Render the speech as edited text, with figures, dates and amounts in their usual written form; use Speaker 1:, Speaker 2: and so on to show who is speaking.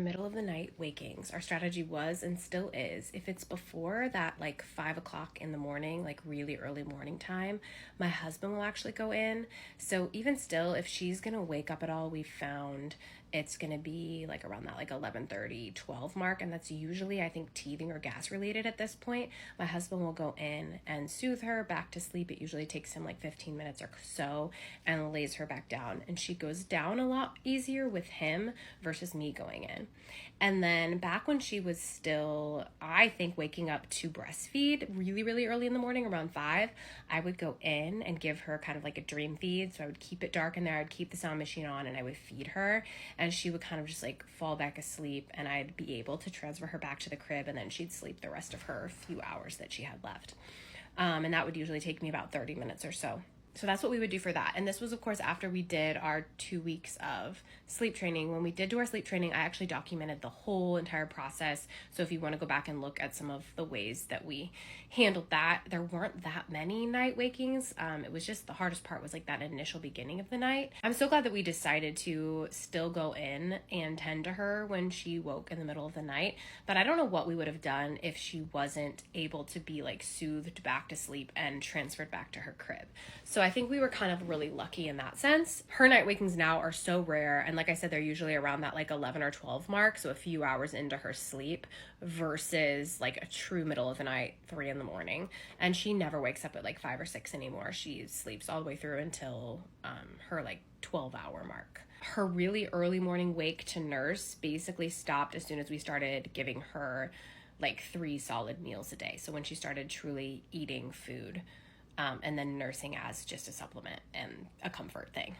Speaker 1: middle of the night wakings, our strategy was and still is, if it's before that like 5 o'clock in the morning, like really early morning time, my husband will actually go in. So even still, if she's gonna wake up at all, we found it's gonna be like around that like 11:30, 12 mark, and that's usually I think teething or gas related at this point. My husband will go in and soothe her back to sleep. It usually takes him like 15 minutes or so, and lays her back down, and she goes down a lot easier with him versus me going in. And then back when she was still, I think, waking up to breastfeed really, really early in the morning, around 5, I would go in and give her kind of like a dream feed. So I would keep it dark in there, I'd keep the sound machine on, and I would feed her, and she would kind of just like fall back asleep, and I'd be able to transfer her back to the crib, and then she'd sleep the rest of her few hours that she had left. And that would usually take me about 30 minutes or so. So that's what we would do for that. And this was, of course, after we did our 2 weeks of sleep training. When we did do our sleep training, I actually documented the whole entire process. So if you want to go back and look at some of the ways that we handled that, there weren't that many night wakings. It was just the hardest part was like that initial beginning of the night. I'm so glad that we decided to still go in and tend to her when she woke in the middle of the night. But I don't know what we would have done if she wasn't able to be like soothed back to sleep and transferred back to her crib. So I think we were kind of really lucky in that sense. Her night wakings now are so rare, and like I said, they're usually around that like 11 or 12 mark, so a few hours into her sleep versus like a true middle of the night, 3 in the morning. And she never wakes up at like 5 or 6 anymore. She sleeps all the way through until her like 12-hour mark. Her really early morning wake to nurse basically stopped as soon as we started giving her like 3 solid meals a day. So when she started truly eating food, and then nursing as just a supplement and a comfort thing.